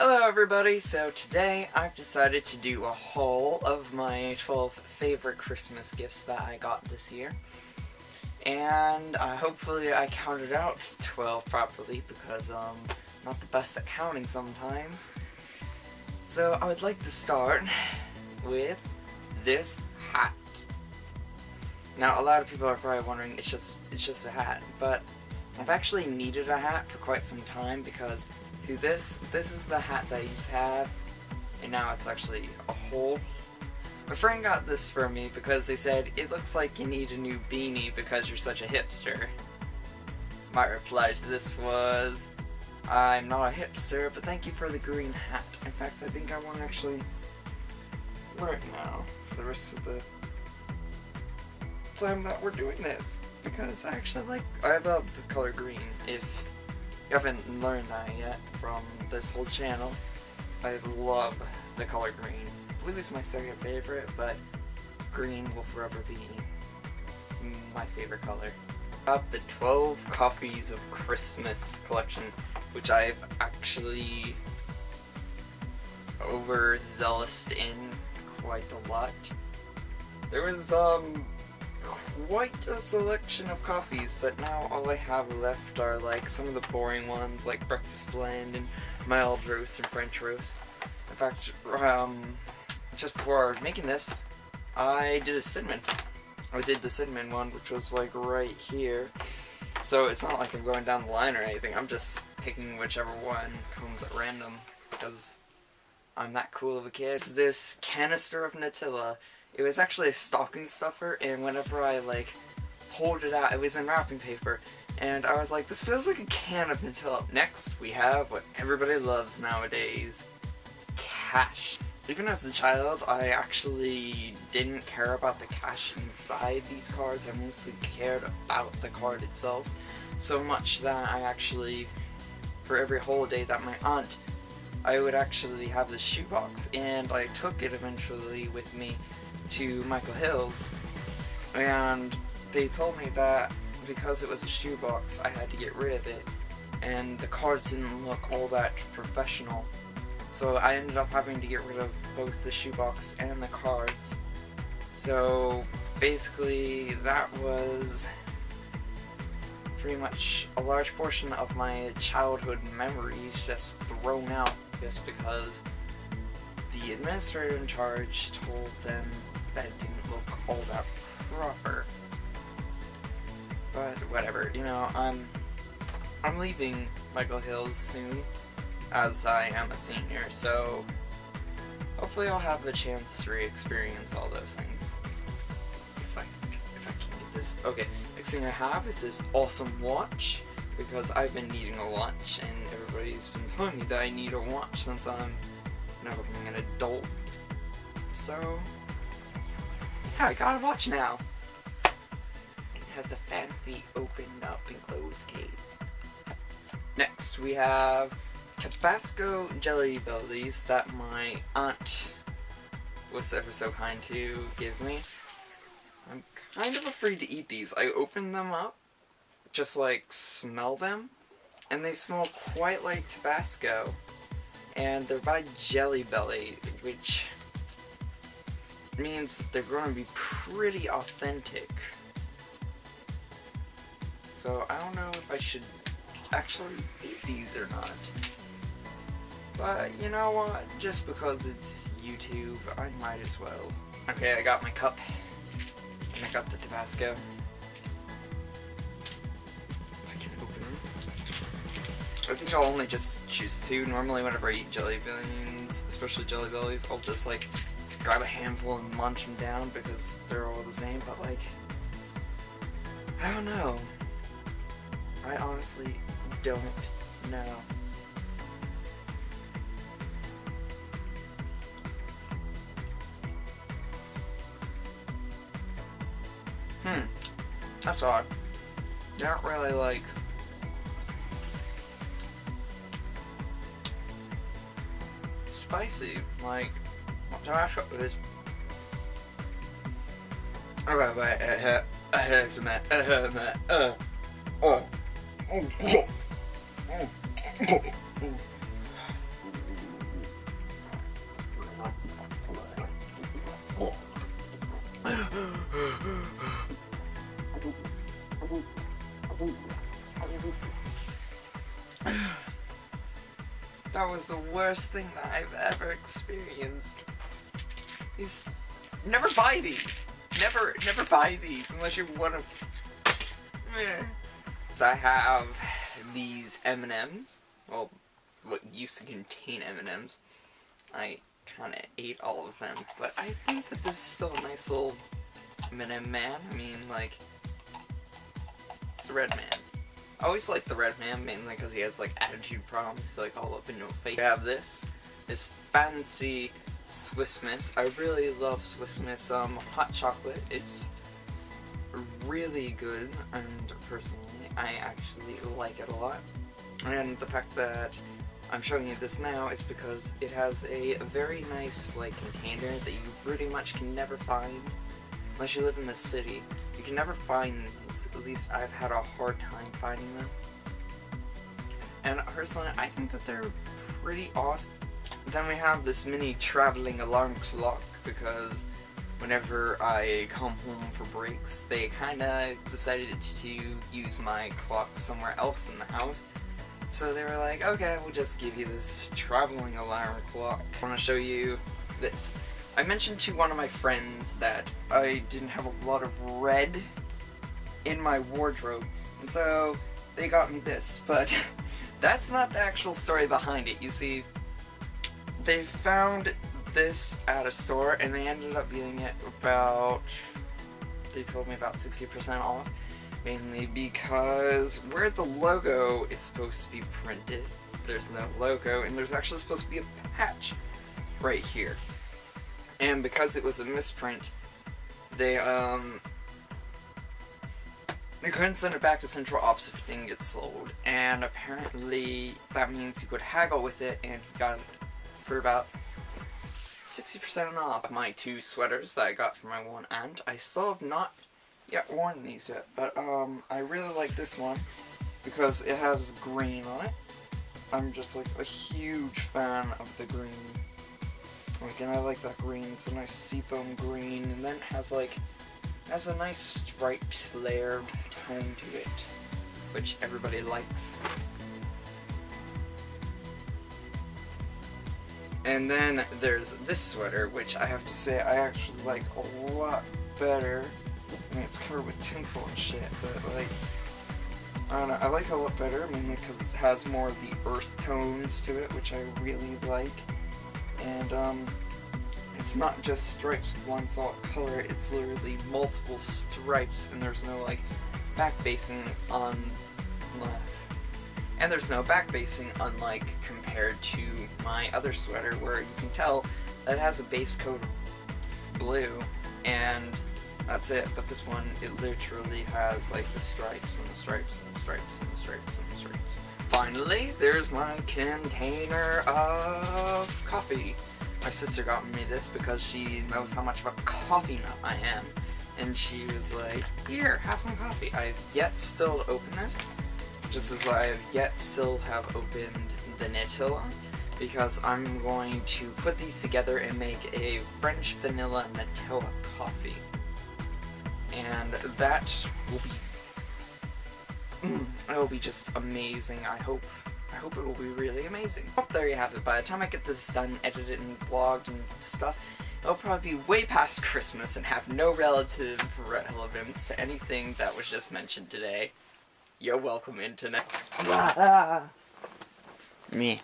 Hello everybody, so today I've decided to do a haul of my 12 favorite Christmas gifts that I got this year. And hopefully I counted out 12 properly because I'm not the best at counting sometimes. So I would like to start with this hat. Now a lot of people are probably wondering it's just a hat, but I've actually needed a hat for quite some time because see this is the hat that I used to have, and now it's actually a hole. My friend got this for me because they said, it looks like you need a new beanie because you're such a hipster. My reply to this was, I'm not a hipster, but thank you for the green hat. In fact, I think I want to actually wear it now for the rest of the time that we're doing this, because I love the color green. If you haven't learned that yet from this whole channel, I love the color green. Blue is my second favorite, but green will forever be my favorite color. I have the 12 Copies of Christmas collection, which I've actually overzealous in quite a lot. There was quite a selection of coffees, but now all I have left are like some of the boring ones like breakfast blend and mild roast and French roast. In fact, just before making this, I did a cinnamon. I did the cinnamon one, which was like right here. So it's not like I'm going down the line or anything. I'm just picking whichever one comes at random because I'm that cool of a kid. This canister of Nutella. It was actually a stocking stuffer, and whenever I pulled it out, it was in wrapping paper, and I was like, this feels like a can of Nutella. Next, we have what everybody loves nowadays, cash. Even as a child, I actually didn't care about the cash inside these cards. I mostly cared about the card itself, so much that I actually, for every holiday that my aunt, I would actually have this shoebox, and I took it eventually with me to Michael Hill's, and they told me that because it was a shoebox I had to get rid of it, and the cards didn't look all that professional, so I ended up having to get rid of both the shoebox and the cards. So basically that was pretty much a large portion of my childhood memories just thrown out just because the administrator in charge told them that it didn't look all that proper. But whatever, you know, I'm leaving Michael Hill's soon, as I am a senior, so hopefully I'll have the chance to re-experience all those things. If I can get this. Okay, next thing I have is this awesome watch, because I've been needing a watch, and everybody's been telling me that I need a watch since I'm now becoming an adult. So yeah, I got a watch now. It has the fancy opened up and closed case. Next we have Tabasco Jelly Bellies that my aunt was ever so kind to give me. I'm kind of afraid to eat these. I opened them up, just smell them, and they smell quite like Tabasco. And they're by Jelly Belly, which means they're going to be pretty authentic. So I don't know if I should actually eat these or not. But you know what? Just because it's YouTube, I might as well. Okay, I got my cup. And I got the Tabasco. If I can open them. I think I'll only just choose two. Normally whenever I eat jelly beans, especially Jelly Bellies, I'll just grab a handful and munch them down because they're all the same, but I don't know. I honestly don't know. That's odd. They aren't really spicy, Tabasco is. Okay, wait, That was the worst thing that I've ever experienced. Never buy these. Never buy these unless you want to. So I have these M&Ms. Well, what used to contain M&Ms. I kind of ate all of them, but I think that this is still a nice little M&M man. I mean, like, it's the Red Man. I always like the Red Man, mainly because he has, like, attitude problems, like, all up in your face. I have this fancy Swiss Miss. I really love Swiss Miss hot chocolate. It's really good, and personally, I actually like it a lot. And the fact that I'm showing you this now is because it has a very nice, like, container that you pretty much can never find unless you live in the city. You can never find these. At least I've had a hard time finding them. And personally, I think that they're pretty awesome. Then we have this mini traveling alarm clock, because whenever I come home for breaks, they kinda decided to use my clock somewhere else in the house. So they were like, okay, we'll just give you this traveling alarm clock. I want to show you this. I mentioned to one of my friends that I didn't have a lot of red in my wardrobe, and so they got me this, but that's not the actual story behind it. You see, they found this at a store, and they ended up getting it about, they told me about 60% off. Mainly because where the logo is supposed to be printed, there's no logo, and there's actually supposed to be a patch right here. And because it was a misprint, they couldn't send it back to Central Ops if it didn't get sold. And apparently that means you could haggle with it, and he got it for about 60% off. My two sweaters that I got for my one aunt, I still have not worn these yet, but I really like this one because it has green on it. I'm just like a huge fan of the green. Like, and I like that green. It's a nice seafoam green, and then it has like a nice striped layered tone to it, which everybody likes. And then there's this sweater, which I have to say I actually like a lot better. I mean, it's covered with tinsel and shit, but, like, I don't know, I like it a lot better, mainly because it has more of the earth tones to it, which I really like. And, it's not just stripes with one solid color, it's literally multiple stripes, and there's no, like, back basing on, and there's no back basing, unlike compared to my other sweater, where you can tell that it has a base coat of blue, and that's it. But this one, it literally has like the stripes and the stripes and the stripes and the stripes and the stripes. Finally, there's my container of coffee. My sister got me this because she knows how much of a coffee nut I am, and she was like, here, have some coffee. I've yet still to open this, just as I have yet still have opened the Nutella, because I'm going to put these together and make a French vanilla Nutella coffee. And that will be just amazing. I hope it will be really amazing. Well, there you have it. By the time I get this done, edited and vlogged and stuff, it'll probably be way past Christmas and have no relative relevance to anything that was just mentioned today. You're welcome, Internet. Me.